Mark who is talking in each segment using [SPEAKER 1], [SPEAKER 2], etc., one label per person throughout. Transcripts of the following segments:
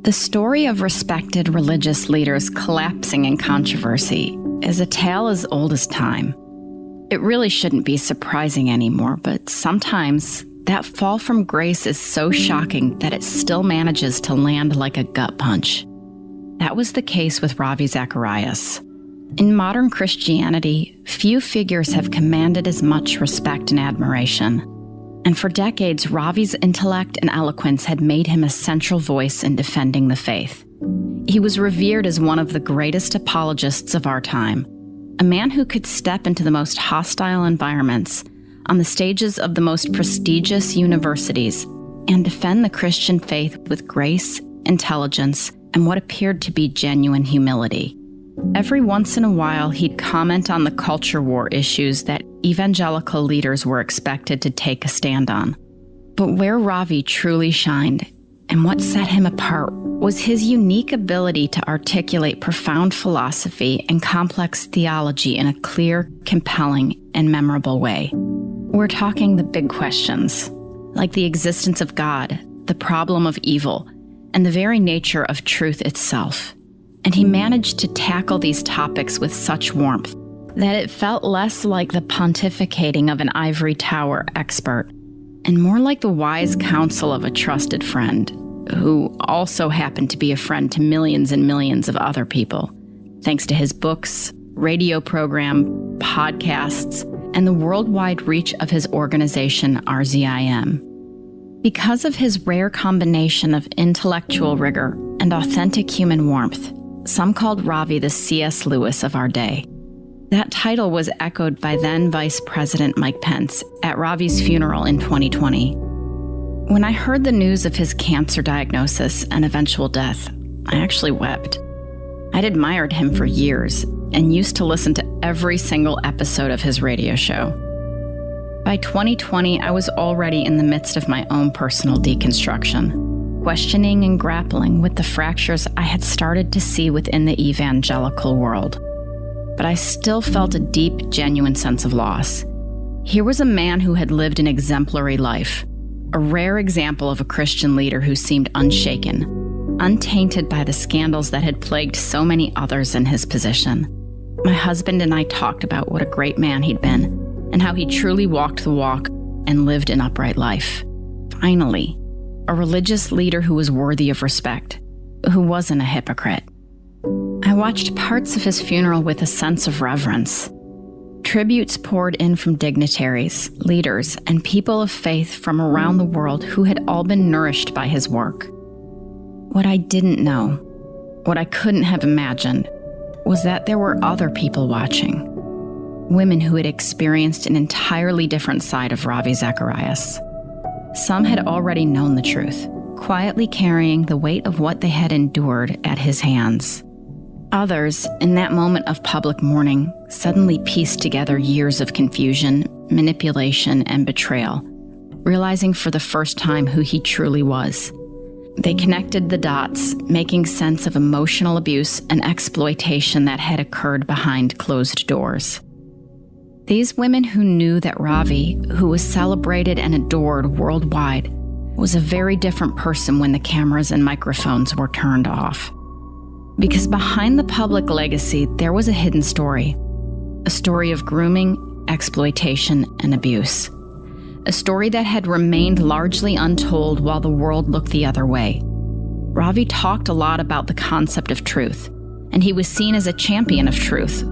[SPEAKER 1] The story of respected religious leaders collapsing in controversy is a tale as old as time. It really shouldn't be surprising anymore, but sometimes that fall from grace is so shocking that it still manages to land like a gut punch. That was the case with Ravi Zacharias. In modern Christianity, few figures have commanded as much respect and admiration. And for decades, Ravi's intellect and eloquence had made him a central voice in defending the faith. He was revered as one of the greatest apologists of our time, a man who could step into the most hostile environments, on the stages of the most prestigious universities, and defend the Christian faith with grace, intelligence, and what appeared to be genuine humility. Every once in a while, he'd comment on the culture war issues that evangelical leaders were expected to take a stand on. But where Ravi truly shined, and what set him apart, was his unique ability to articulate profound philosophy and complex theology in a clear, compelling, and memorable way. We're talking the big questions, like the existence of God, the problem of evil, and the very nature of truth itself. And he managed to tackle these topics with such warmth that it felt less like the pontificating of an ivory tower expert and more like the wise counsel of a trusted friend who also happened to be a friend to millions and millions of other people, thanks to his books, radio program, podcasts, and the worldwide reach of his organization, RZIM. Because of his rare combination of intellectual rigor and authentic human warmth, some called Ravi the C.S. Lewis of our day. That title was echoed by then Vice President Mike Pence at Ravi's funeral in 2020. When I heard the news of his cancer diagnosis and eventual death, I actually wept. I'd admired him for years and used to listen to every single episode of his radio show. By 2020, I was already in the midst of my own personal deconstruction, questioning and grappling with the fractures I had started to see within the evangelical world. But I still felt a deep, genuine sense of loss. Here was a man who had lived an exemplary life, a rare example of a Christian leader who seemed unshaken, untainted by the scandals that had plagued so many others in his position. My husband and I talked about what a great man he'd been, and how he truly walked the walk and lived an upright life. Finally, a religious leader who was worthy of respect, who wasn't a hypocrite. I watched parts of his funeral with a sense of reverence. Tributes poured in from dignitaries, leaders, and people of faith from around the world who had all been nourished by his work. What I didn't know, what I couldn't have imagined, was that there were other people watching. Women who had experienced an entirely different side of Ravi Zacharias. Some had already known the truth, quietly carrying the weight of what they had endured at his hands. Others, in that moment of public mourning, suddenly pieced together years of confusion, manipulation, and betrayal, realizing for the first time who he truly was. They connected the dots, making sense of emotional abuse and exploitation that had occurred behind closed doors. These women who knew that Ravi, who was celebrated and adored worldwide, was a very different person when the cameras and microphones were turned off. Because behind the public legacy, there was a hidden story. A story of grooming, exploitation, and abuse. A story that had remained largely untold while the world looked the other way. Ravi talked a lot about the concept of truth, and he was seen as a champion of truth.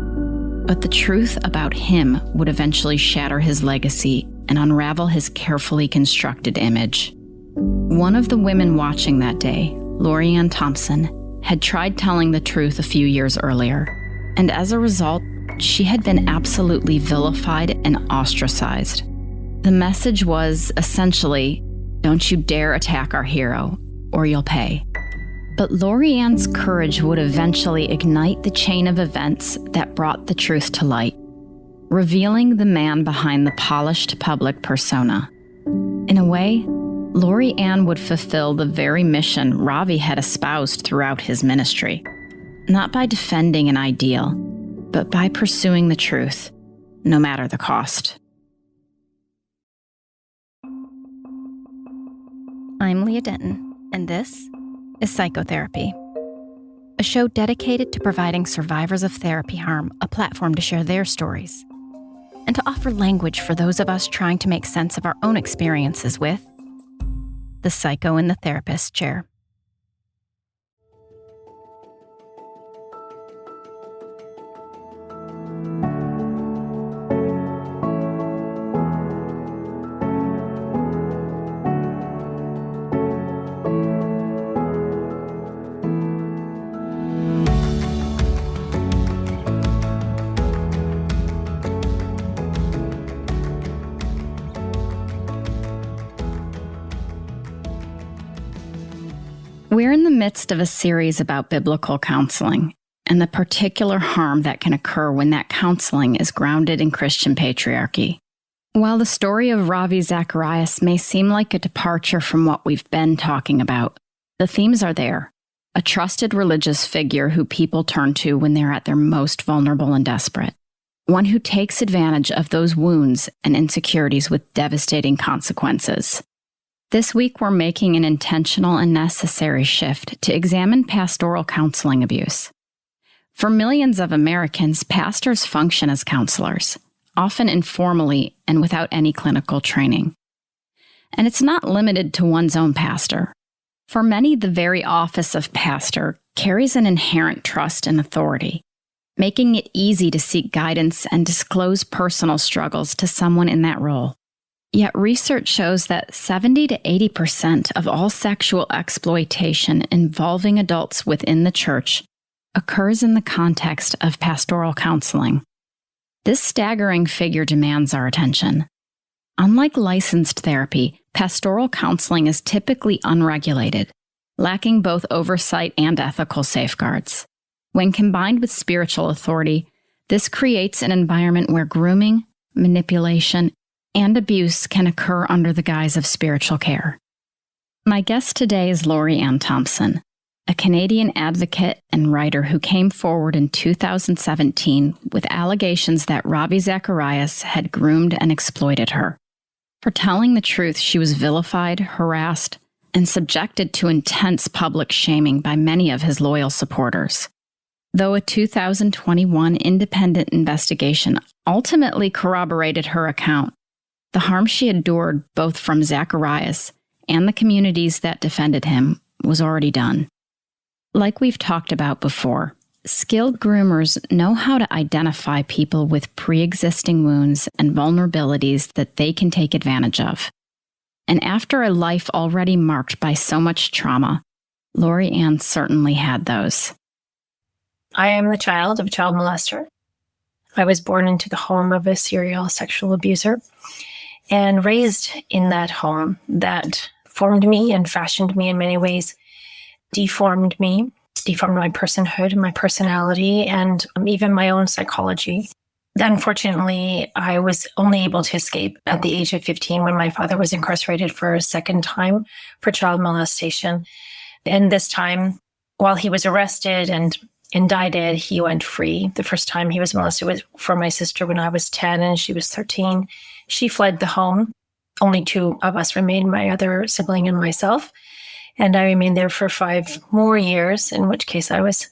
[SPEAKER 1] But the truth about him would eventually shatter his legacy and unravel his carefully constructed image. One of the women watching that day, Lori Anne Thompson, had tried telling the truth a few years earlier, and as a result, she had been absolutely vilified and ostracized. The message was essentially, "Don't you dare attack our hero, or you'll pay." But Lori Anne's courage would eventually ignite the chain of events that brought the truth to light, revealing the man behind the polished public persona. In a way, Lori Anne would fulfill the very mission Ravi had espoused throughout his ministry, not by defending an ideal, but by pursuing the truth, no matter the cost.
[SPEAKER 2] I'm Leah Denton, and this is Psychotherapy, a show dedicated to providing survivors of therapy harm a platform to share their stories and to offer language for those of us trying to make sense of our own experiences with the psycho in the therapist chair.
[SPEAKER 1] We're in the midst of a series about biblical counseling and the particular harm that can occur when that counseling is grounded in Christian patriarchy. While the story of Ravi Zacharias may seem like a departure from what we've been talking about, the themes are there. A trusted religious figure who people turn to when they're at their most vulnerable and desperate. One who takes advantage of those wounds and insecurities with devastating consequences. This week, we're making an intentional and necessary shift to examine pastoral counseling abuse. For millions of Americans, pastors function as counselors, often informally and without any clinical training. And it's not limited to one's own pastor. For many, the very office of pastor carries an inherent trust and authority, making it easy to seek guidance and disclose personal struggles to someone in that role. Yet research shows that 70 to 80% of all sexual exploitation involving adults within the church occurs in the context of pastoral counseling. This staggering figure demands our attention. Unlike licensed therapy, pastoral counseling is typically unregulated, lacking both oversight and ethical safeguards. When combined with spiritual authority, this creates an environment where grooming, manipulation, and abuse can occur under the guise of spiritual care. My guest today is Lori Anne Thompson, a Canadian advocate and writer who came forward in 2017 with allegations that Ravi Zacharias had groomed and exploited her. For telling the truth, she was vilified, harassed, and subjected to intense public shaming by many of his loyal supporters. Though a 2021 independent investigation ultimately corroborated her account, the harm she endured both from Zacharias and the communities that defended him was already done. Like we've talked about before, skilled groomers know how to identify people with pre-existing wounds and vulnerabilities that they can take advantage of. And after a life already marked by so much trauma, Lori Anne certainly had those.
[SPEAKER 3] I am the child of a child molester. I was born into the home of a serial sexual abuser and raised in that home that formed me and fashioned me in many ways, deformed me, deformed my personhood and my personality, and even my own psychology. Unfortunately, I was only able to escape at the age of 15 when my father was incarcerated for a second time for child molestation. And this time, while he was arrested and indicted, he went free. The first time he was molested was for my sister when I was 10 and she was 13. She fled the home. Only two of us remained, my other sibling and myself. And I remained there for 5 more years, in which case I was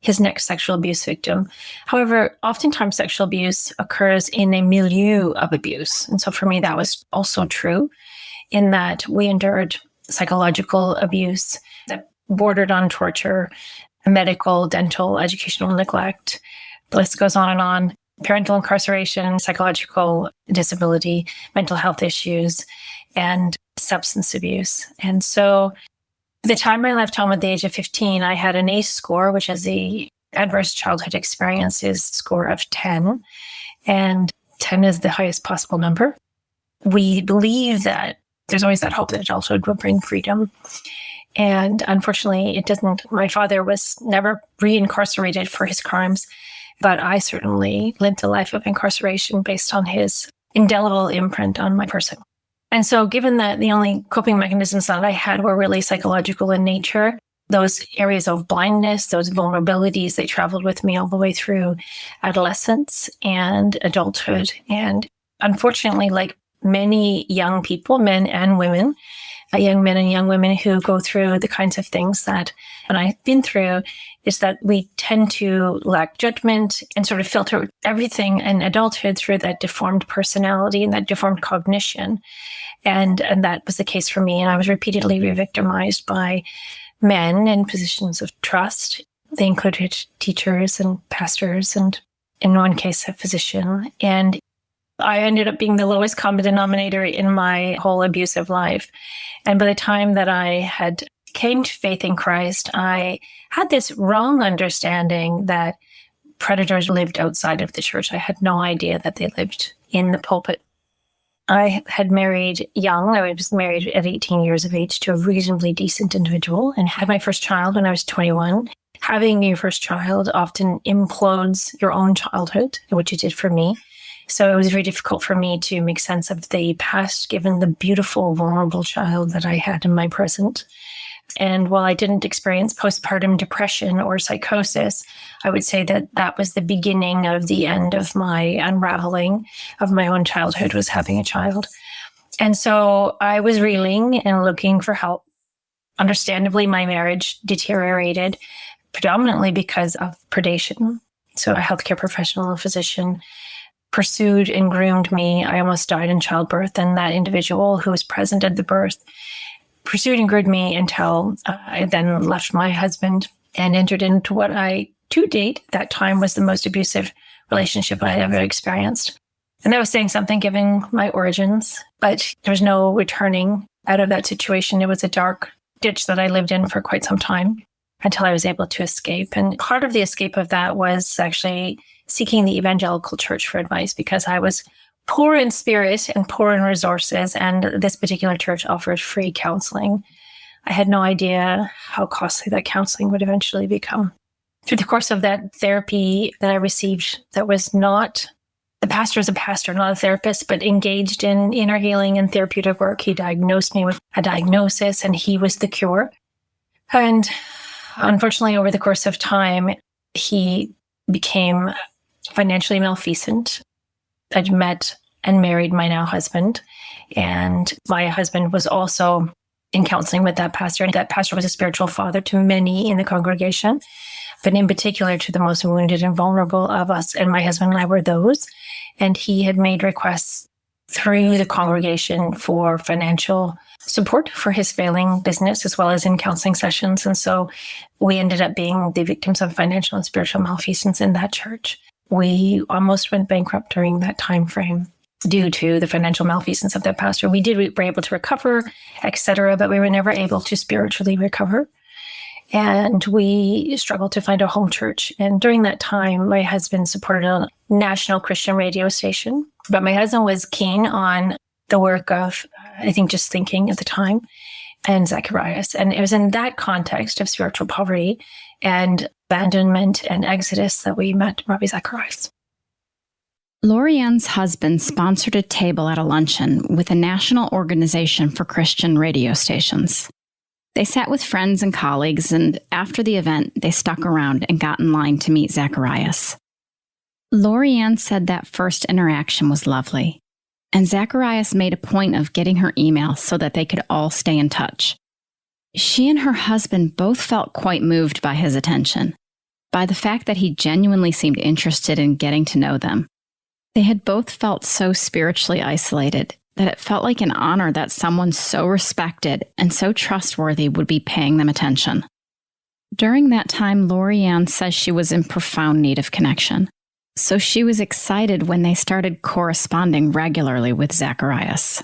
[SPEAKER 3] his next sexual abuse victim. However, oftentimes sexual abuse occurs in a milieu of abuse. And so for me, that was also true in that we endured psychological abuse that bordered on torture, medical, dental, educational neglect. The list goes on and on. Parental incarceration, psychological disability, mental health issues, and substance abuse. And so the time I left home at the age of 15, I had an ACE score, which is the Adverse Childhood Experiences score of 10. And 10 is the highest possible number. We believe that there's always that hope that adulthood will bring freedom. And unfortunately, it doesn't. My father was never reincarcerated for his crimes, but I certainly lived a life of incarceration based on his indelible imprint on my person. And so given that the only coping mechanisms that I had were really psychological in nature, those areas of blindness, those vulnerabilities, they traveled with me all the way through adolescence and adulthood. And unfortunately, like many young people, men and women, young men and young women who go through the kinds of things that I've been through is that we tend to lack judgment and sort of filter everything in adulthood through that deformed personality and that deformed cognition. And that was the case for me. And I was repeatedly re-victimized by men in positions of trust. They included teachers and pastors and, in one case, a physician. And I ended up being the lowest common denominator in my whole abusive life. And by the time that I had came to faith in Christ, I had this wrong understanding that predators lived outside of the church. I had no idea that they lived in the pulpit. I had married young. I was married at 18 years of age to a reasonably decent individual and had my first child when I was 21. Having your first child often implodes your own childhood, which it did for me. So it was very difficult for me to make sense of the past, given the beautiful, vulnerable child that I had in my present. And while I didn't experience postpartum depression or psychosis, I would say that that was the beginning of the end of my unraveling of my own childhood, was having a child. And so I was reeling and looking for help. Understandably, my marriage deteriorated predominantly because of predation. So a healthcare professional, a physician, pursued and groomed me. I almost died in childbirth, and that individual who was present at the birth pursued and groomed me until I then left my husband and entered into what I, to date, that time was the most abusive relationship I had ever experienced. And that was saying something given my origins, but there was no returning out of that situation. It was a dark ditch that I lived in for quite some time until I was able to escape. And part of the escape of that was actually seeking the evangelical church for advice, because I was poor in spirit and poor in resources, and this particular church offered free counseling. I had no idea how costly that counseling would eventually become. Through the course of that therapy that I received, that was not, the pastor is a pastor, not a therapist, but engaged in inner healing and therapeutic work. He diagnosed me with a diagnosis, and he was the cure. And unfortunately, over the course of time, he became financially malfeasant. I'd met and married my now husband, and my husband was also in counseling with that pastor. And that pastor was a spiritual father to many in the congregation, but in particular to the most wounded and vulnerable of us. And my husband and I were those. And he had made requests through the congregation for financial support for his failing business, as well as in counseling sessions. And so we ended up being the victims of financial and spiritual malfeasance in that church. We almost went bankrupt during that time frame due to the financial malfeasance of that pastor. We were able to recover, etc., but we were never able to spiritually recover. And we struggled to find a home church. And during that time, my husband supported a national Christian radio station, but my husband was keen on the work of, I think, Just Thinking at the time, and Zacharias. And it was in that context of spiritual poverty and abandonment and exodus that we met Ravi Zacharias.
[SPEAKER 1] Lori Anne's husband sponsored a table at a luncheon with a national organization for Christian radio stations. They sat with friends and colleagues, and after the event, they stuck around and got in line to meet Zacharias. Lori Anne said that first interaction was lovely, and Zacharias made a point of getting her email so that they could all stay in touch. She and her husband both felt quite moved by his attention, by the fact that he genuinely seemed interested in getting to know them. They had both felt so spiritually isolated that it felt like an honor that someone so respected and so trustworthy would be paying them attention. During that time, Lori Anne says she was in profound need of connection, so she was excited when they started corresponding regularly with Zacharias.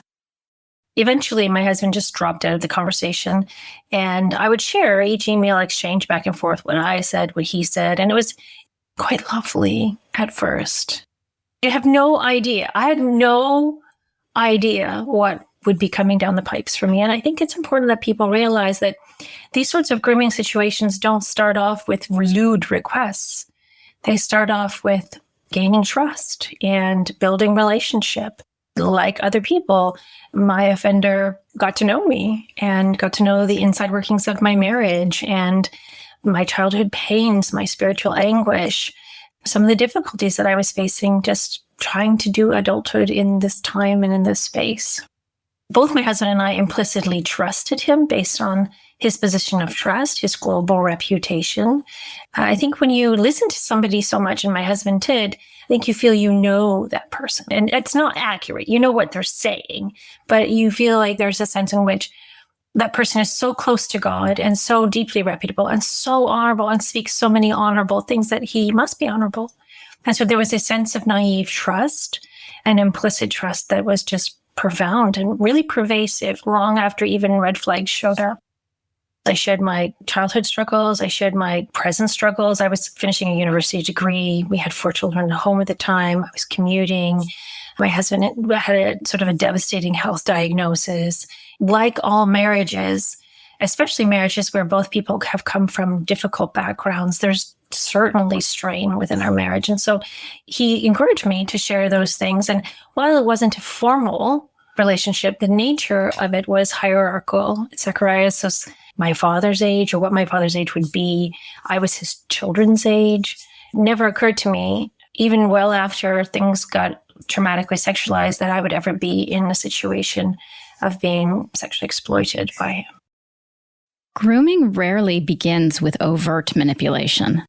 [SPEAKER 3] Eventually, my husband just dropped out of the conversation, and I would share each email exchange back and forth, what I said, what he said, and it was quite lovely at first. You have no idea. I had no idea what would be coming down the pipes for me. And I think it's important that people realize that these sorts of grooming situations don't start off with lewd requests. They start off with gaining trust and building relationship. Like other people, my offender got to know me and got to know the inside workings of my marriage and my childhood pains, my spiritual anguish, some of the difficulties that I was facing just trying to do adulthood in this time and in this space. Both my husband and I implicitly trusted him based on his position of trust, his global reputation. I think when you listen to somebody so much, and my husband did, I think you feel you know that person. And it's not accurate. You know what they're saying, but you feel like there's a sense in which that person is so close to God and so deeply reputable and so honorable and speaks so many honorable things that he must be honorable. And so there was a sense of naive trust and implicit trust that was just profound and really pervasive long after even red flags showed up. I shared my childhood struggles. I shared my present struggles. I was finishing a university degree. We had 4 children at home at the time. I was commuting. My husband had a sort of a devastating health diagnosis. Like all marriages, especially marriages where both people have come from difficult backgrounds, there's certainly strain within our marriage. And so he encouraged me to share those things. And while it wasn't a formal relationship, the nature of it was hierarchical. Zacharias was my father's age, or what my father's age would be. I was his children's age. It never occurred to me, even well after things got traumatically sexualized, that I would ever be in a situation of being sexually exploited by him.
[SPEAKER 1] Grooming rarely begins with overt manipulation.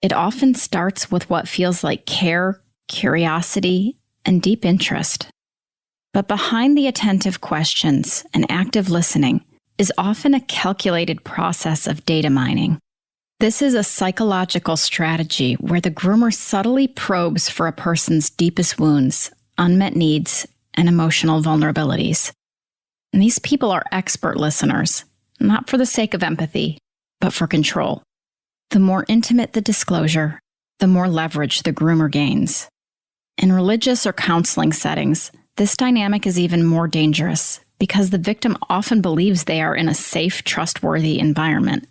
[SPEAKER 1] It often starts with what feels like care, curiosity, and deep interest. But behind the attentive questions and active listening is often a calculated process of data mining. This is a psychological strategy where the groomer subtly probes for a person's deepest wounds, unmet needs, and emotional vulnerabilities. And these people are expert listeners, not for the sake of empathy, but for control. The more intimate the disclosure, the more leverage the groomer gains. In religious or counseling settings, this dynamic is even more dangerous because the victim often believes they are in a safe, trustworthy environment,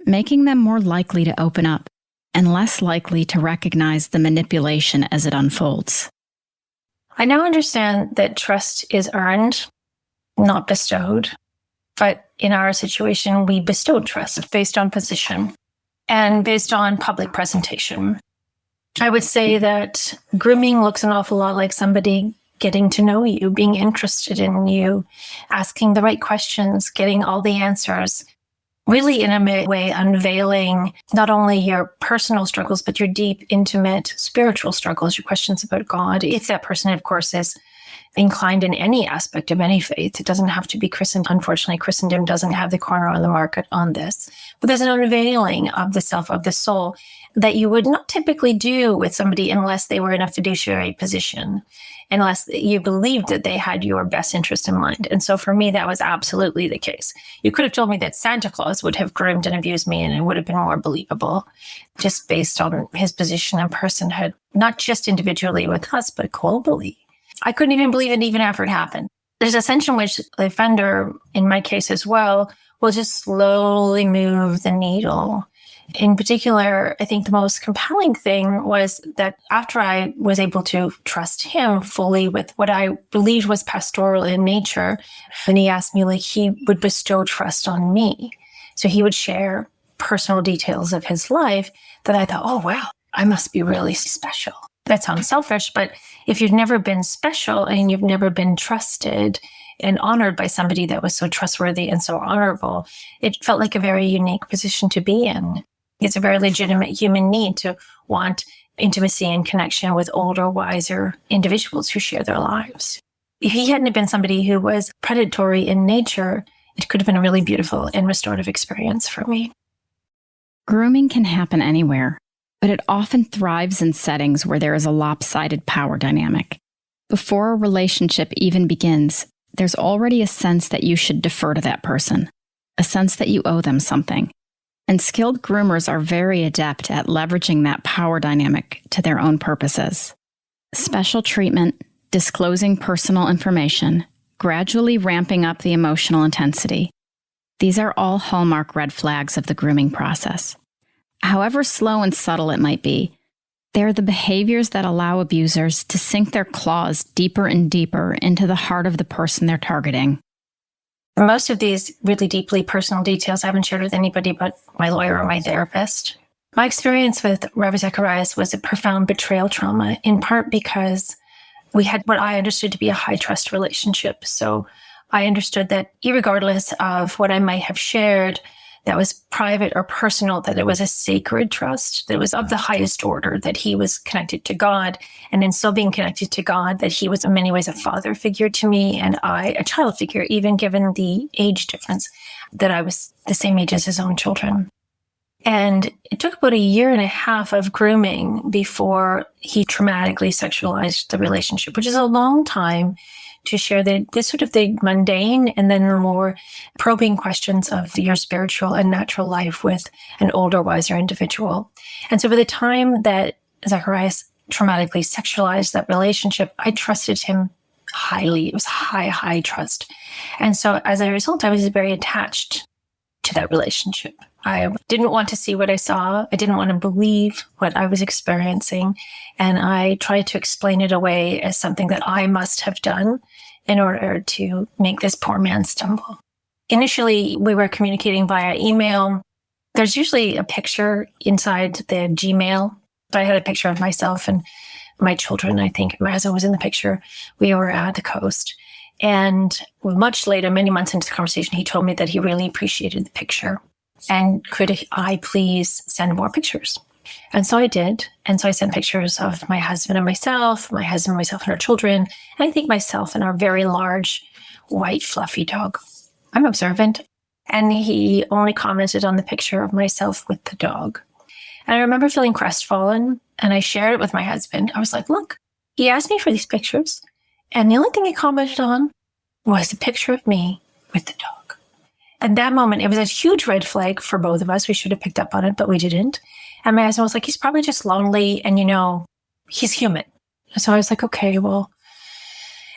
[SPEAKER 1] making them more likely to open up and less likely to recognize the manipulation as it unfolds.
[SPEAKER 3] I now understand that trust is earned, not bestowed. But in our situation, we bestowed trust based on position and based on public presentation. I would say that grooming looks an awful lot like somebody getting to know you, being interested in you, asking the right questions, getting all the answers, really in a way unveiling not only your personal struggles, but your deep, intimate, spiritual struggles, your questions about God. If that person, of course, is inclined in any aspect of any faith, it doesn't have to be Christendom. Unfortunately, Christendom doesn't have the corner on the market on this. But there's an unveiling of the self, of the soul, that you would not typically do with somebody unless they were in a fiduciary position, unless you believed that they had your best interest in mind. And so for me, that was absolutely the case. You could have told me that Santa Claus would have groomed and abused me, and it would have been more believable, just based on his position and personhood, not just individually with us, but globally. I couldn't even believe it even after it happened. There's a sense in which the offender, in my case as well, will just slowly move the needle. In particular, I think the most compelling thing was that after I was able to trust him fully with what I believed was pastoral in nature, when he asked me, he would bestow trust on me. So he would share personal details of his life that I thought, oh, wow, I must be really special. That sounds selfish, but if you've never been special and you've never been trusted and honored by somebody that was so trustworthy and so honorable, it felt like a very unique position to be in. It's a very legitimate human need to want intimacy and connection with older, wiser individuals who share their lives. If he hadn't been somebody who was predatory in nature, it could have been a really beautiful and restorative experience for me.
[SPEAKER 1] Grooming can happen anywhere, but it often thrives in settings where there is a lopsided power dynamic. Before a relationship even begins, there's already a sense that you should defer to that person, a sense that you owe them something. And skilled groomers are very adept at leveraging that power dynamic to their own purposes. Special treatment, disclosing personal information, gradually ramping up the emotional intensity. These are all hallmark red flags of the grooming process. However slow and subtle it might be, they're the behaviors that allow abusers to sink their claws deeper and deeper into the heart of the person they're targeting.
[SPEAKER 3] Most of these really deeply personal details I haven't shared with anybody but my lawyer or my therapist. My experience with Ravi Zacharias was a profound betrayal trauma, in part because we had what I understood to be a high trust relationship. So I understood that irregardless of what I might have shared that was private or personal, that it was a sacred trust, that it was of the highest order, that he was connected to God. And in still being connected to God, that he was in many ways a father figure to me and I a child figure, even given the age difference, that I was the same age as his own children. And it took about 1.5 years of grooming before he traumatically sexualized the relationship, which is a long time to share the sort of the mundane and then the more probing questions of your spiritual and natural life with an older, wiser individual. And so by the time that Zacharias traumatically sexualized that relationship, I trusted him highly. It was high trust. And so as a result, I was very attached to that relationship. I didn't want to see what I saw. I didn't want to believe what I was experiencing. And I tried to explain it away as something that I must have done in order to make this poor man stumble. Initially, we were communicating via email. There's usually a picture inside the Gmail. So I had a picture of myself and my children. I think my husband was in the picture. We were at the coast. And much later, many months into the conversation, he told me that he really appreciated the picture. And could I please send more pictures? And so I did. And so I sent pictures of my husband and myself, and our children, and I think myself and our very large, white, fluffy dog. I'm observant. And he only commented on the picture of myself with the dog. And I remember feeling crestfallen, and I shared it with my husband. I was like, look, he asked me for these pictures, and the only thing he commented on was a picture of me with the dog. At that moment, it was a huge red flag for both of us. We should have picked up on it, but we didn't. And my husband was like, he's probably just lonely and, he's human. So I was like, okay, well,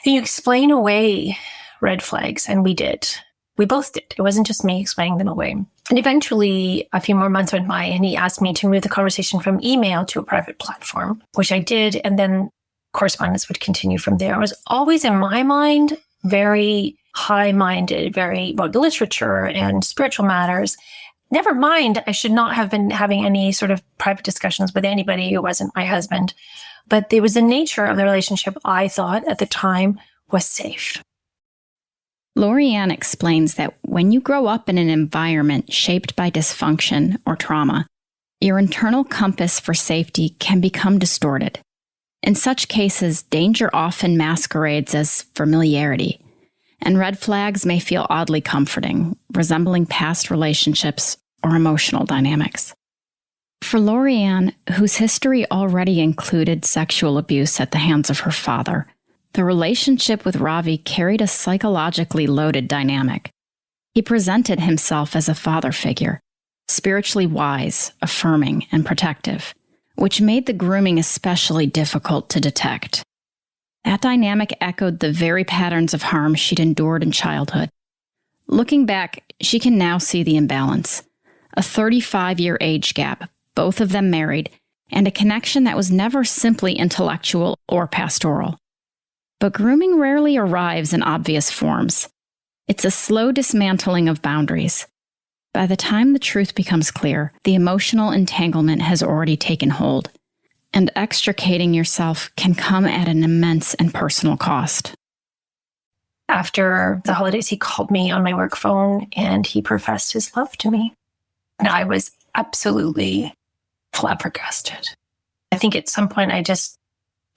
[SPEAKER 3] you explain away red flags. And we did. We both did. It wasn't just me explaining them away. And eventually, a few more months went by and he asked me to move the conversation from email to a private platform, which I did. And then correspondence would continue from there. I was always, in my mind, very high-minded, very about literature and spiritual matters. Never mind, I should not have been having any sort of private discussions with anybody who wasn't my husband. But there was the nature of the relationship I thought at the time was safe.
[SPEAKER 1] Lori Anne explains that when you grow up in an environment shaped by dysfunction or trauma, your internal compass for safety can become distorted. In such cases, danger often masquerades as familiarity, and red flags may feel oddly comforting, resembling past relationships or emotional dynamics. For Lori Anne, whose history already included sexual abuse at the hands of her father, the relationship with Ravi carried a psychologically loaded dynamic. He presented himself as a father figure, spiritually wise, affirming, and protective, which made the grooming especially difficult to detect. That dynamic echoed the very patterns of harm she'd endured in childhood. Looking back, she can now see the imbalance. A 35-year age gap, both of them married, and a connection that was never simply intellectual or pastoral. But grooming rarely arrives in obvious forms. It's a slow dismantling of boundaries. By the time the truth becomes clear, the emotional entanglement has already taken hold, and extricating yourself can come at an immense and personal cost.
[SPEAKER 3] After the holidays, he called me on my work phone and he professed his love to me. And I was absolutely flabbergasted. I think at some point I just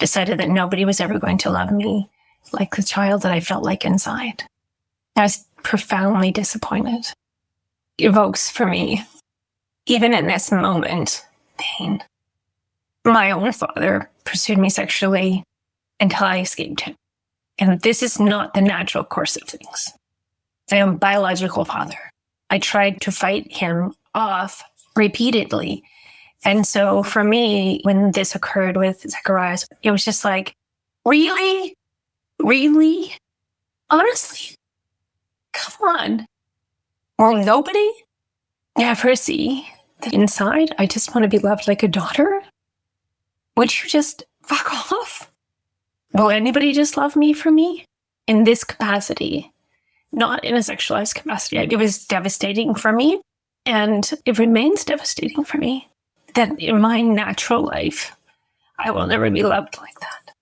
[SPEAKER 3] decided that nobody was ever going to love me like the child that I felt like inside. I was profoundly disappointed. It evokes for me, even in this moment, pain. My own father pursued me sexually until I escaped him. And this is not the natural course of things. I am a biological father. I tried to fight him off repeatedly. And so for me, when this occurred with Zacharias, it was just like, really? Really? Honestly? Come on. Will nobody ever see that inside I just want to be loved like a daughter? Would you just fuck off? Will anybody just love me for me? In this capacity, not in a sexualized capacity. It was devastating for me, and it remains devastating for me that in my natural life, I will never be loved like that.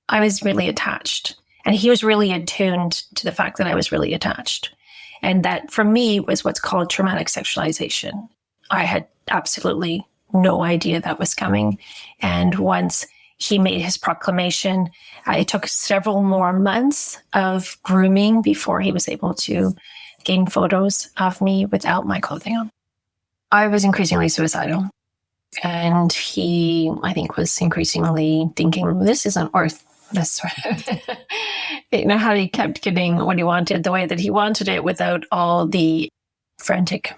[SPEAKER 3] I was really attached. And he was really attuned to the fact that I was really attached. And that for me was what's called traumatic sexualization. I had absolutely no idea that was coming. And once he made his proclamation, it took several more months of grooming before he was able to gain photos of me without my clothing on. I was increasingly suicidal. And he, I think, was increasingly thinking, this isn't worth this. You know, how he kept getting what he wanted the way that he wanted it without all the frantic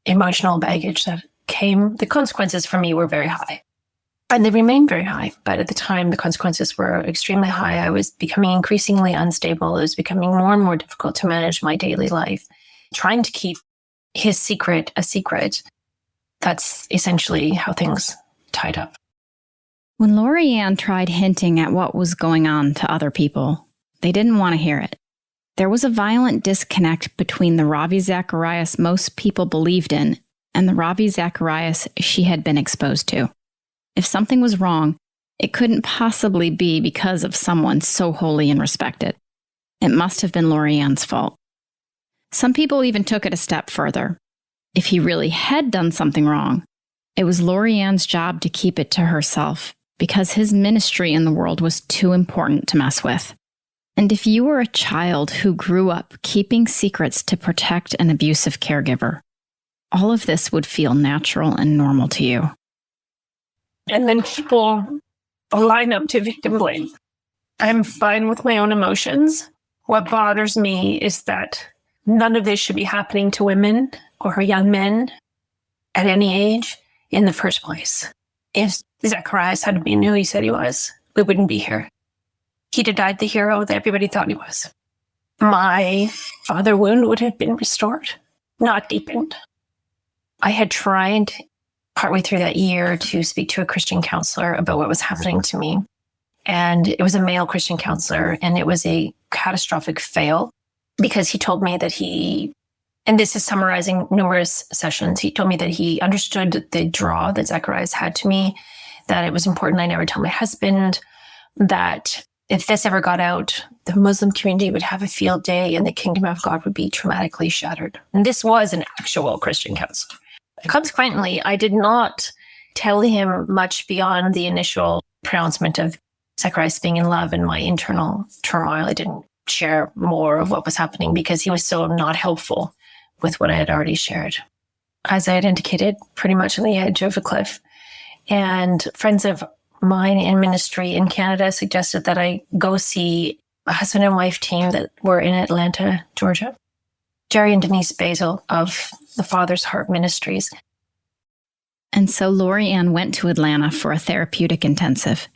[SPEAKER 3] emotional baggage that came. The consequences for me were very high. And they remained very high. But at the time, the consequences were extremely high. I was becoming increasingly unstable. It was becoming more and more difficult to manage my daily life. Trying to keep his secret a secret. That's essentially how things tied up.
[SPEAKER 1] When Lori Anne tried hinting at what was going on to other people, they didn't want to hear it. There was a violent disconnect between the Ravi Zacharias most people believed in and the Ravi Zacharias she had been exposed to. If something was wrong, it couldn't possibly be because of someone so holy and respected. It must have been Lori Anne's fault. Some people even took it a step further. If he really had done something wrong, it was Lori Anne's job to keep it to herself because his ministry in the world was too important to mess with. And if you were a child who grew up keeping secrets to protect an abusive caregiver, all of this would feel natural and normal to you.
[SPEAKER 3] And then people line up to victim blame. I'm fine with my own emotions. What bothers me is that none of this should be happening to women or young men at any age in the first place. If Zacharias had been who he said he was, we wouldn't be here. He'd have died the hero that everybody thought he was. My father wound would have been restored, not deepened. I had tried partway through that year to speak to a Christian counselor about what was happening to me. And it was a male Christian counselor, and it was a catastrophic fail because he told me that he, and this is summarizing numerous sessions, he told me that he understood the draw that Zacharias had to me, that it was important I never tell my husband, that if this ever got out, the Muslim community would have a field day and the kingdom of God would be traumatically shattered. And this was an actual Christian counselor. Consequently, I did not tell him much beyond the initial pronouncement of Zacharias being in love and my internal turmoil. I didn't share more of what was happening because he was so not helpful with what I had already shared. As I had indicated, pretty much on the edge of a cliff. And friends of mine in ministry in Canada suggested that I go see a husband and wife team that were in Atlanta, Georgia. Jerry and Denise Basil of the Father's Heart Ministries.
[SPEAKER 1] And so Lori Anne went to Atlanta for a therapeutic intensive.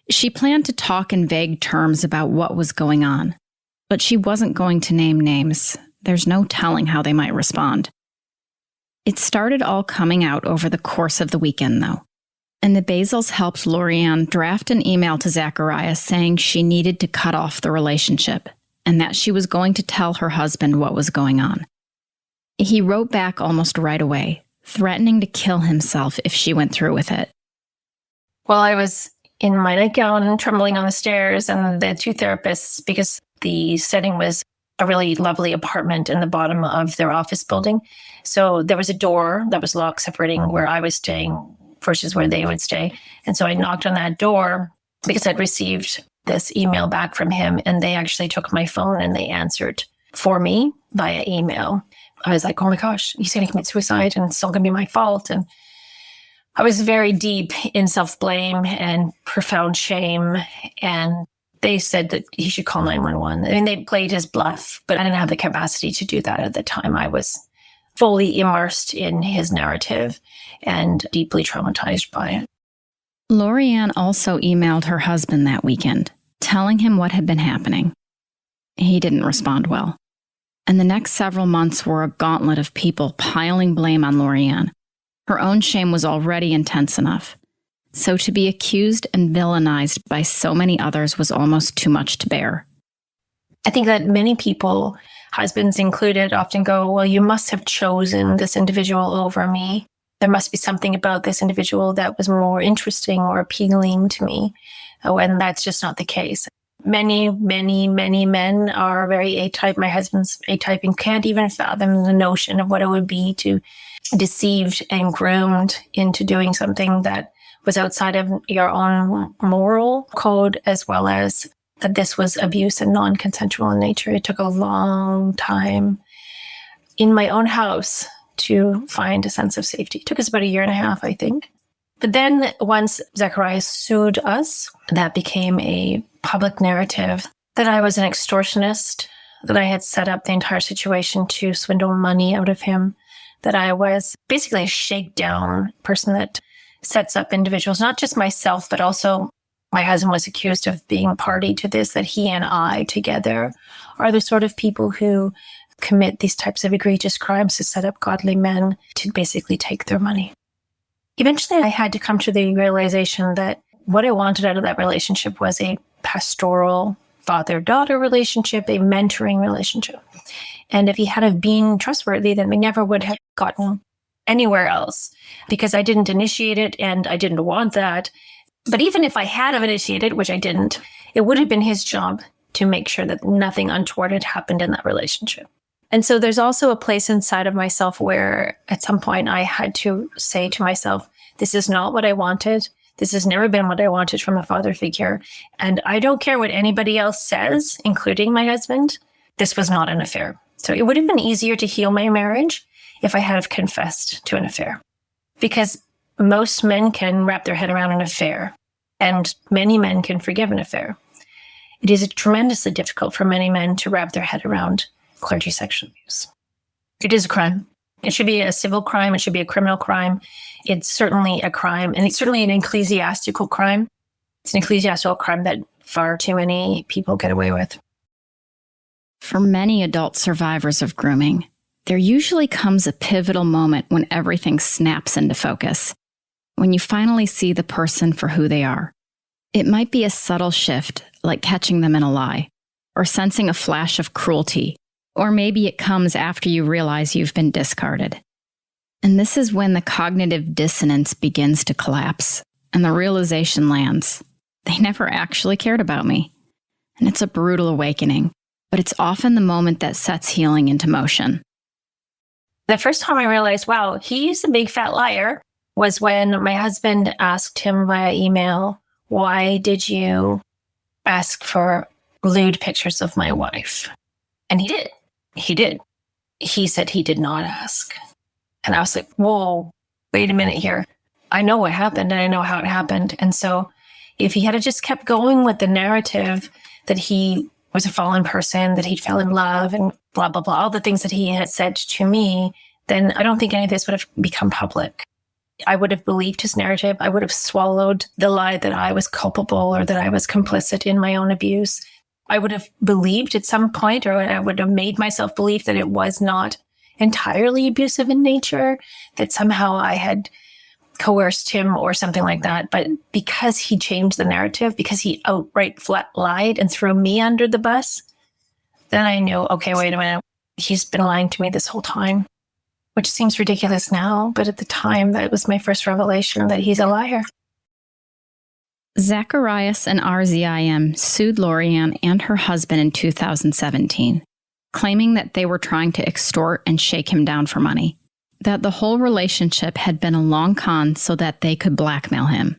[SPEAKER 1] She planned to talk in vague terms about what was going on, but she wasn't going to name names. There's no telling how they might respond. It started all coming out over the course of the weekend, though. And the Basils helped Lori Anne draft an email to Zacharias saying she needed to cut off the relationship and that she was going to tell her husband what was going on. He wrote back almost right away, threatening to kill himself if she went through with it.
[SPEAKER 3] Well, I was in my nightgown and trembling on the stairs, and the two therapists, because the setting was a really lovely apartment in the bottom of their office building. So there was a door that was locked separating where I was staying versus where they would stay. And so I knocked on that door because I'd received this email back from him, and they actually took my phone and they answered for me via email. I was like, oh my gosh, he's going to commit suicide and it's all going to be my fault. And I was very deep in self-blame and profound shame. And they said that he should call 911. I mean, they played his bluff, but I didn't have the capacity to do that at the time. I was fully immersed in his narrative and deeply traumatized by it.
[SPEAKER 1] Lori Anne also emailed her husband that weekend, telling him what had been happening. He didn't respond well. And the next several months were a gauntlet of people piling blame on Lori Anne. Her own shame was already intense enough. So to be accused and villainized by so many others was almost too much to bear.
[SPEAKER 3] I think that many people, husbands included, often go, well, you must have chosen this individual over me. There must be something about this individual that was more interesting or appealing to me, when that's just not the case. Many, many, many men are very A-type. My husband's A-type and can't even fathom the notion of what it would be to deceived and groomed into doing something that was outside of your own moral code, as well as that this was abuse and non-consensual in nature. It took a long time in my own house to find a sense of safety. It took us about 1.5 years, I think. But then once Zacharias sued us, that became a public narrative that I was an extortionist, that I had set up the entire situation to swindle money out of him, that I was basically a shakedown person that sets up individuals, not just myself, but also my husband was accused of being party to this, that he and I together are the sort of people who commit these types of egregious crimes to set up godly men to basically take their money. Eventually, I had to come to the realization that what I wanted out of that relationship was a pastoral father-daughter relationship, a mentoring relationship. And if he had have been trustworthy, then we never would have gotten anywhere else, because I didn't initiate it and I didn't want that. But even if I had have initiated, which I didn't, it would have been his job to make sure that nothing untoward had happened in that relationship. And so there's also a place inside of myself where at some point I had to say to myself, this is not what I wanted. This has never been what I wanted from a father figure. And I don't care what anybody else says, including my husband. This was not an affair. So it would have been easier to heal my marriage if I had have confessed to an affair. Because most men can wrap their head around an affair, and many men can forgive an affair. It is tremendously difficult for many men to wrap their head around clergy sexual abuse. It is a crime. It should be a civil crime. It should be a criminal crime. It's certainly a crime, and it's certainly an ecclesiastical crime. It's an ecclesiastical crime that far too many people get away with.
[SPEAKER 1] For many adult survivors of grooming, there usually comes a pivotal moment when everything snaps into focus, when you finally see the person for who they are. It might be a subtle shift, like catching them in a lie, or sensing a flash of cruelty, or maybe it comes after you realize you've been discarded. And this is when the cognitive dissonance begins to collapse, and the realization lands. They never actually cared about me. And it's a brutal awakening, but it's often the moment that sets healing into motion.
[SPEAKER 3] The first time I realized, wow, he's a big fat liar, was when my husband asked him via email, why did you ask for lewd pictures of my wife? And he did. He did. He said he did not ask. And I was like, whoa, wait a minute here. I know what happened and I know how it happened. And so if he had just kept going with the narrative that he was a fallen person, that he fell in love and blah, blah, blah, all the things that he had said to me, then I don't think any of this would have become public. I would have believed his narrative. I would have swallowed the lie that I was culpable or that I was complicit in my own abuse. I would have believed at some point, or I would have made myself believe that it was not entirely abusive in nature, that somehow I had coerced him or something like that. But because he changed the narrative, because he outright flat lied and threw me under the bus, then I knew, okay, wait a minute, he's been lying to me this whole time, which seems ridiculous now. But at the time, that was my first revelation that he's a liar.
[SPEAKER 1] Zacharias and RZIM sued Lori Anne and her husband in 2017, claiming that they were trying to extort and shake him down for money, that the whole relationship had been a long con so that they could blackmail him.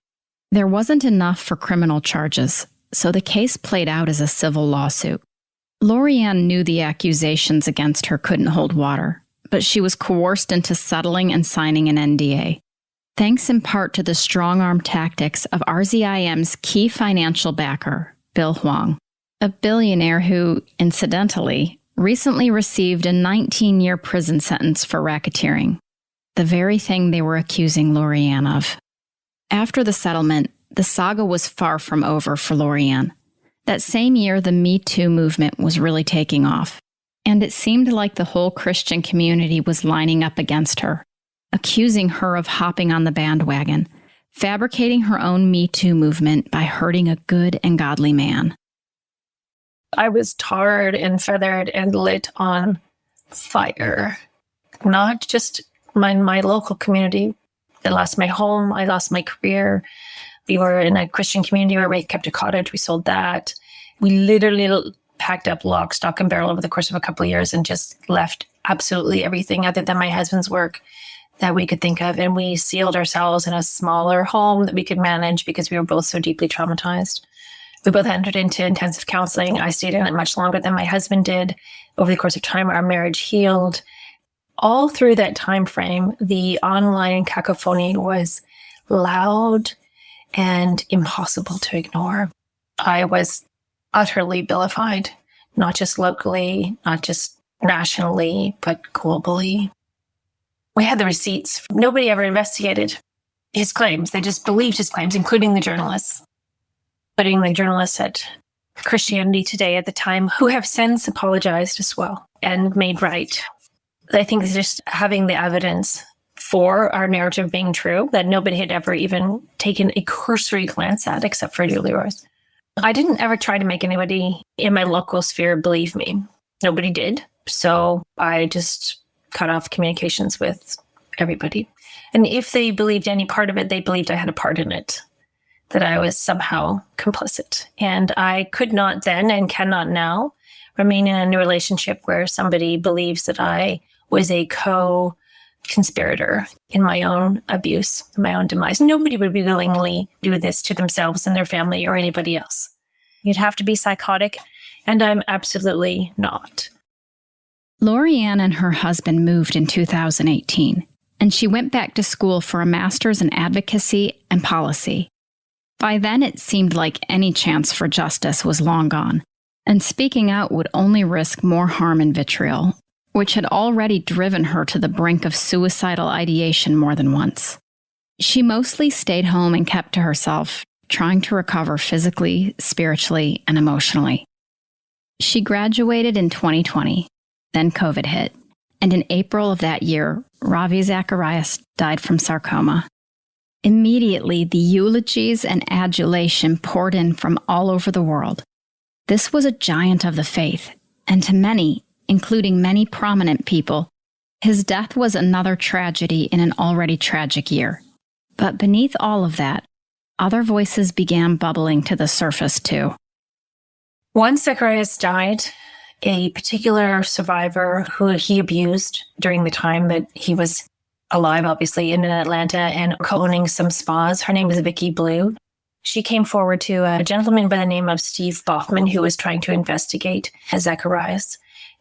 [SPEAKER 1] There wasn't enough for criminal charges, so the case played out as a civil lawsuit. Lori Anne knew the accusations against her couldn't hold water, but she was coerced into settling and signing an NDA. Thanks in part to the strong-arm tactics of RZIM's key financial backer, Bill Huang, a billionaire who, incidentally, recently received a 19-year prison sentence for racketeering, the very thing they were accusing Lori Anne of. After the settlement, the saga was far from over for Lori Anne. That same year, the Me Too movement was really taking off, and it seemed like the whole Christian community was lining up against her, accusing her of hopping on the bandwagon, fabricating her own Me Too movement by hurting a good and godly man.
[SPEAKER 3] I was tarred and feathered and lit on fire. Not just my local community. I lost my home. I lost my career. We were in a Christian community where we kept a cottage. We sold that. We literally packed up lock, stock, and barrel over the course of a couple of years and just left absolutely everything other than my husband's work that we could think of. And we sealed ourselves in a smaller home that we could manage because we were both so deeply traumatized. We both entered into intensive counseling. I stayed in it much longer than my husband did. Over the course of time, our marriage healed. All through that time frame, the online cacophony was loud and impossible to ignore. I was utterly vilified, not just locally, not just nationally, but globally. We had the receipts. Nobody ever investigated his claims. They just believed his claims, including the journalists. Putting the journalists at Christianity Today at the time, who have since apologized as well and made right. I think just having the evidence for our narrative being true that nobody had ever even taken a cursory glance at except for Julie Royce. I didn't ever try to make anybody in my local sphere believe me. Nobody did. So I just cut off communications with everybody. And if they believed any part of it, they believed I had a part in it, that I was somehow complicit. And I could not then and cannot now remain in a relationship where somebody believes that I was a co-conspirator in my own abuse, my own demise. Nobody would willingly do this to themselves and their family or anybody else. You'd have to be psychotic, and I'm absolutely not.
[SPEAKER 1] Lori Anne and her husband moved in 2018, and she went back to school for a master's in advocacy and policy. By then, it seemed like any chance for justice was long gone, and speaking out would only risk more harm and vitriol, which had already driven her to the brink of suicidal ideation more than once. She mostly stayed home and kept to herself, trying to recover physically, spiritually, and emotionally. She graduated in 2020, then COVID hit, and in April of that year, Ravi Zacharias died from sarcoma. Immediately, the eulogies and adulation poured in from all over the world. This was a giant of the faith, and to many, including many prominent people, his death was another tragedy in an already tragic year. But beneath all of that, other voices began bubbling to the surface too.
[SPEAKER 3] Once Zacharias died, a particular survivor who he abused during the time that he was alive, obviously, in Atlanta and co-owning some spas. Her name is Vicky Blue. She came forward to a gentleman by the name of Steve Baughman, who was trying to investigate Zacharias,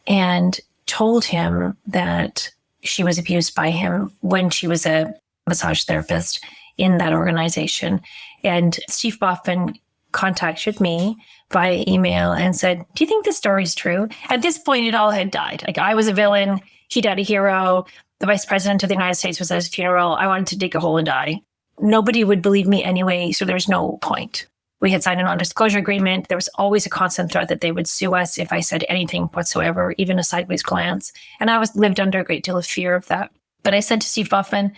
[SPEAKER 3] and told him that she was abused by him when she was a massage therapist in that organization. And Steve Baughman contacted me via email and said, "Do you think this story's true?" At this point, it all had died. Like, I was a villain. She died a hero. The vice president of the United States was at his funeral. I wanted to dig a hole and die. Nobody would believe me anyway, so there's no point. We had signed a non-disclosure agreement. There was always a constant threat that they would sue us if I said anything whatsoever, even a sideways glance. And I lived under a great deal of fear of that. But I said to Steve Baughman,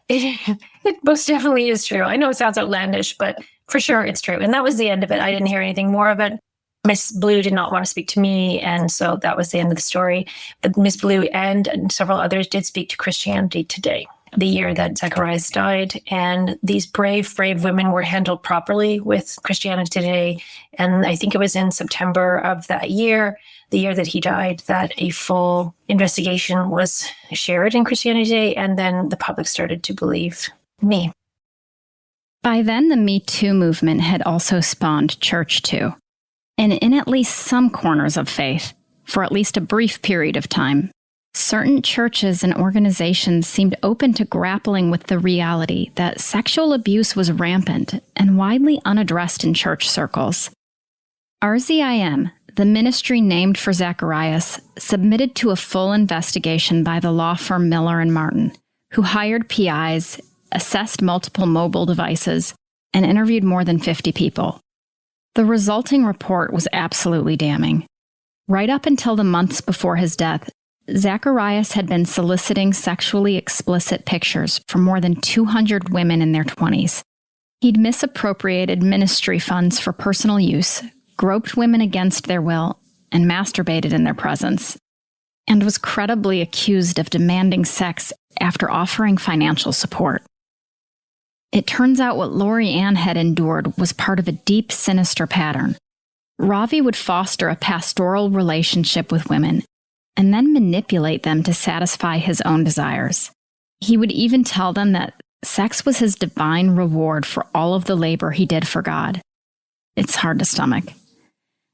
[SPEAKER 3] it most definitely is true. I know it sounds outlandish, but for sure it's true. And that was the end of it. I didn't hear anything more of it. Miss Blue did not want to speak to me, and so that was the end of the story. But Miss Blue and several others did speak to Christianity Today, the year that Zacharias died, and these brave women were handled properly with Christianity Today. And I think it was in September of that year, the year that he died, that a full investigation was shared in Christianity Today, and then the public started to believe me.
[SPEAKER 1] By then, the Me Too movement had also spawned Church Too. And in at least some corners of faith, for at least a brief period of time, certain churches and organizations seemed open to grappling with the reality that sexual abuse was rampant and widely unaddressed in church circles. RZIM, the ministry named for Zacharias, submitted to a full investigation by the law firm Miller & Martin, who hired PIs, assessed multiple mobile devices, and interviewed more than 50 people. The resulting report was absolutely damning. Right up until the months before his death, Zacharias had been soliciting sexually explicit pictures from more than 200 women in their 20s. He'd misappropriated ministry funds for personal use, groped women against their will, and masturbated in their presence, and was credibly accused of demanding sex after offering financial support. It turns out what Lori Anne had endured was part of a deep, sinister pattern. Ravi would foster a pastoral relationship with women and then manipulate them to satisfy his own desires. He would even tell them that sex was his divine reward for all of the labor he did for God. It's hard to stomach.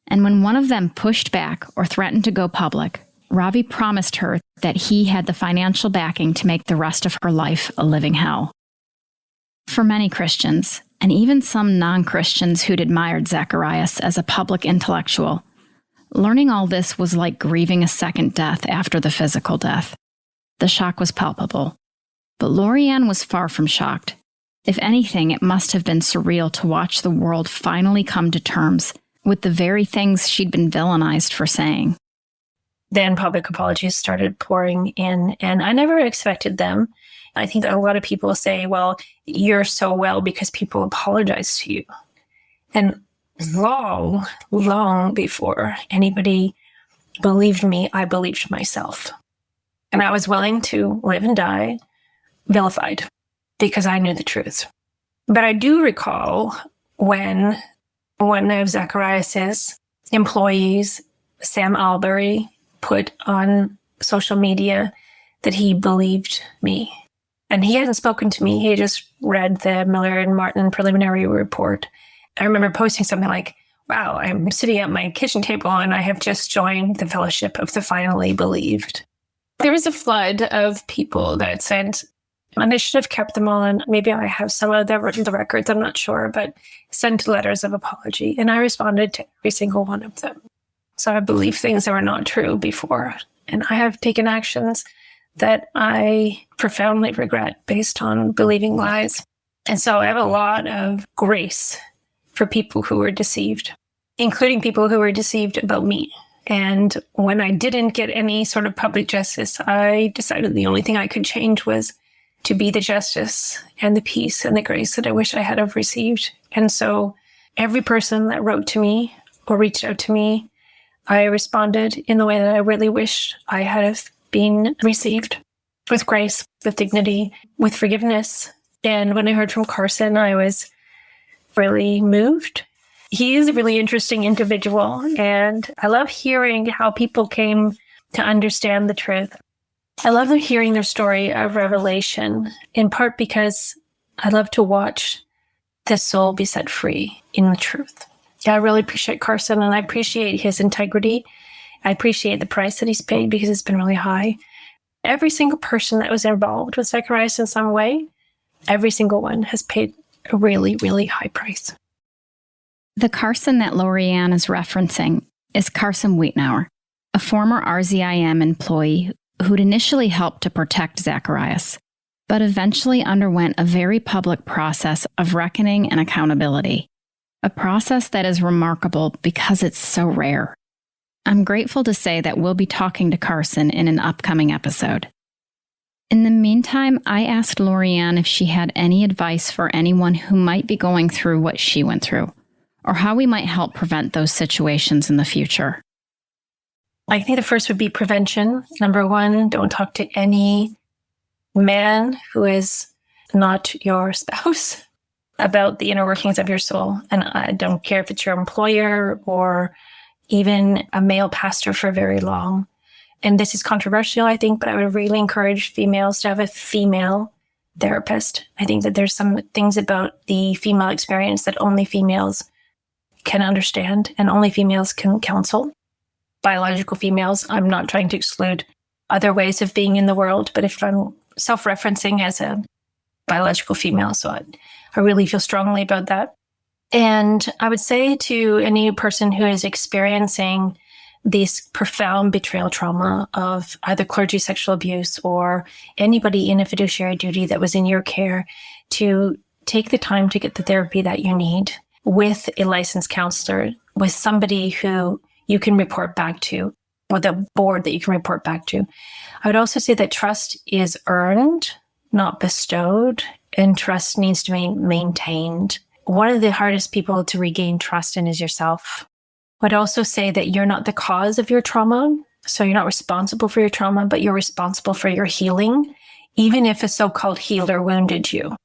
[SPEAKER 1] And when one of them pushed back or threatened to go public, Ravi promised her that he had the financial backing to make the rest of her life a living hell. For many Christians, and even some non-Christians who'd admired Zacharias as a public intellectual, learning all this was like grieving a second death after the physical death. The shock was palpable. But Lori Anne was far from shocked. If anything, it must have been surreal to watch the world finally come to terms with the very things she'd been villainized for saying.
[SPEAKER 3] Then public apologies started pouring in, and I never expected them. I think a lot of people say, well, you're so well because people apologize to you. And long, long before anybody believed me, I believed myself. And I was willing to live and die vilified because I knew the truth. But I do recall when one of Zacharias's employees, Sam Albury, put on social media that he believed me. And he hadn't spoken to me. He had just read the Miller and Martin preliminary report. I remember posting something like, wow, I'm sitting at my kitchen table and I have just joined the fellowship of the finally believed. There was a flood of people that sent, and I should have kept them all, and maybe I have some of them written the records, I'm not sure, but sent letters of apology. And I responded to every single one of them. So I believe things that were not true before. And I have taken actions that I profoundly regret based on believing lies. And so I have a lot of grace for people who were deceived, including people who were deceived about me. And when I didn't get any sort of public justice, I decided the only thing I could change was to be the justice and the peace and the grace that I wish I had have received. And so every person that wrote to me or reached out to me, I responded in the way that I really wished I had have been received, with grace, with dignity, with forgiveness. And when I heard from Carson, I was really moved. He is a really interesting individual, and I love hearing how people came to understand the truth. I love hearing their story of revelation, in part because I love to watch the soul be set free in the truth. Yeah, I really appreciate Carson, and I appreciate his integrity. I appreciate the price that he's paid because it's been really high. Every single person that was involved with Zacharias in some way, every single one has paid a really, really high price.
[SPEAKER 1] The Carson that Lori Anne is referencing is Carson Wheatnauer, a former RZIM employee who'd initially helped to protect Zacharias, but eventually underwent a very public process of reckoning and accountability, a process that is remarkable because it's so rare. I'm grateful to say that we'll be talking to Carson in an upcoming episode. In the meantime, I asked Lori Anne if she had any advice for anyone who might be going through what she went through, or how we might help prevent those situations in the future.
[SPEAKER 3] I think the first would be prevention. Number one, don't talk to any man who is not your spouse about the inner workings of your soul. And I don't care if it's your employer or even a male pastor for very long. And this is controversial, I think, but I would really encourage females to have a female therapist. I think that there's some things about the female experience that only females can understand and only females can counsel. Biological females, I'm not trying to exclude other ways of being in the world, but if I'm self-referencing as a biological female, so I really feel strongly about that. And I would say to any person who is experiencing this profound betrayal trauma of either clergy sexual abuse or anybody in a fiduciary duty that was in your care, to take the time to get the therapy that you need with a licensed counselor, with somebody who you can report back to, or the board that you can report back to. I would also say that trust is earned, not bestowed, and trust needs to be maintained. One of the hardest people to regain trust in is yourself. I'd also say that you're not the cause of your trauma, so you're not responsible for your trauma, but you're responsible for your healing, even if a so-called healer wounded you.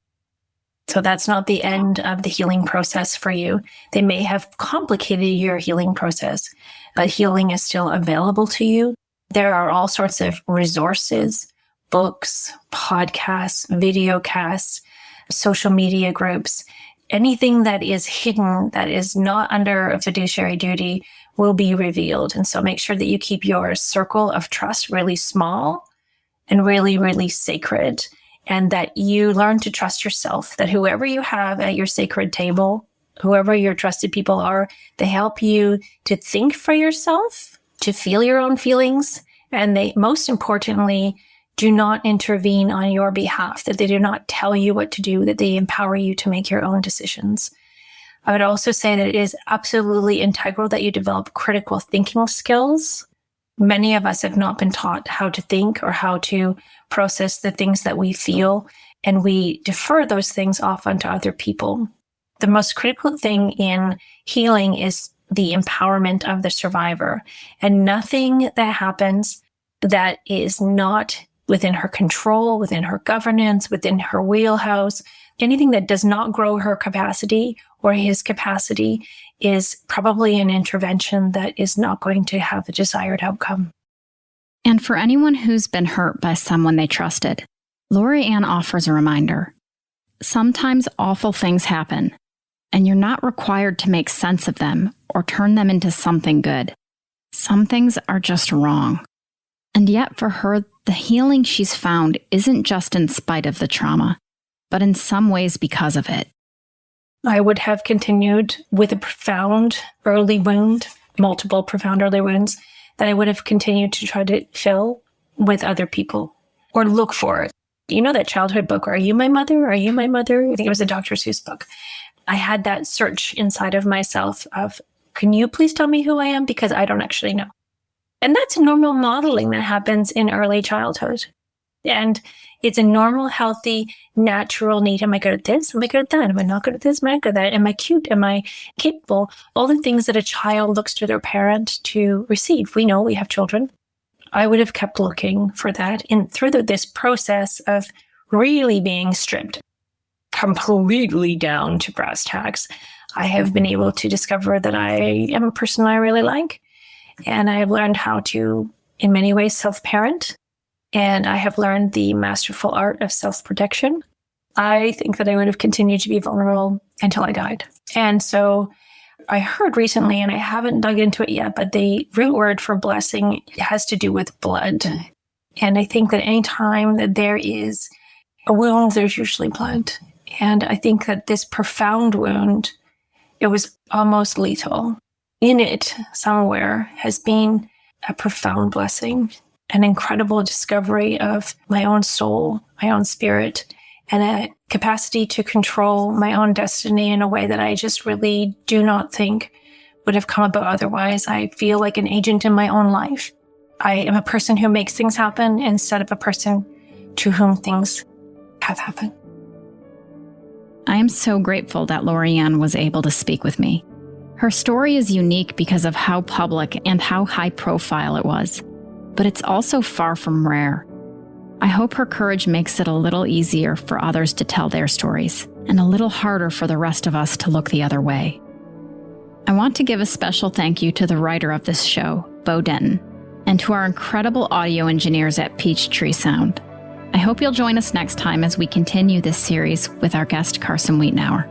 [SPEAKER 3] So that's not the end of the healing process for you. They may have complicated your healing process, but healing is still available to you. There are all sorts of resources, books, podcasts, video casts, social media groups. Anything that is hidden, that is not under a fiduciary duty, will be revealed. And so make sure that you keep your circle of trust really small and really, really sacred, and that you learn to trust yourself, that whoever you have at your sacred table, whoever your trusted people are, they help you to think for yourself, to feel your own feelings, and they, most importantly, do not intervene on your behalf, that they do not tell you what to do, that they empower you to make your own decisions. I would also say that it is absolutely integral that you develop critical thinking skills. Many of us have not been taught how to think or how to process the things that we feel, and we defer those things off onto other people. The most critical thing in healing is the empowerment of the survivor, and nothing that happens that is not within her control, within her governance, within her wheelhouse, anything that does not grow her capacity or his capacity is probably an intervention that is not going to have the desired outcome.
[SPEAKER 1] And for anyone who's been hurt by someone they trusted, Lori Anne offers a reminder. Sometimes awful things happen, and you're not required to make sense of them or turn them into something good. Some things are just wrong. And yet for her, the healing she's found isn't just in spite of the trauma, but in some ways because of it.
[SPEAKER 3] I would have continued with a profound early wound, multiple profound early wounds, that I would have continued to try to fill with other people or look for it. You know that childhood book, Are You My Mother? Are You My Mother? I think it was a Dr. Seuss book. I had that search inside of myself of, can you please tell me who I am? Because I don't actually know. And that's normal modeling that happens in early childhood. And it's a normal, healthy, natural need. Am I good at this? Am I good at that? Am I not good at this? Am I good at that? Am I cute? Am I capable? All the things that a child looks to their parent to receive. We know we have children. I would have kept looking for that through this process of really being stripped completely down to brass tacks. I have been able to discover that I am a person I really like. And I have learned how to, in many ways, self-parent. And I have learned the masterful art of self-protection. I think that I would have continued to be vulnerable until I died. And so I heard recently, and I haven't dug into it yet, but the root word for blessing has to do with blood. And I think that anytime that there is a wound, there's usually blood. And I think that this profound wound, it was almost lethal. In it, somewhere, has been a profound blessing, an incredible discovery of my own soul, my own spirit, and a capacity to control my own destiny in a way that I just really do not think would have come about otherwise. I feel like an agent in my own life. I am a person who makes things happen instead of a person to whom things have happened.
[SPEAKER 1] I am so grateful that Lori Anne was able to speak with me. Her story is unique because of how public and how high profile it was, but it's also far from rare. I hope her courage makes it a little easier for others to tell their stories, and a little harder for the rest of us to look the other way. I want to give a special thank you to the writer of this show, Bo Denton, and to our incredible audio engineers at Peachtree Sound. I hope you'll join us next time as we continue this series with our guest, Carson Wheatenauer.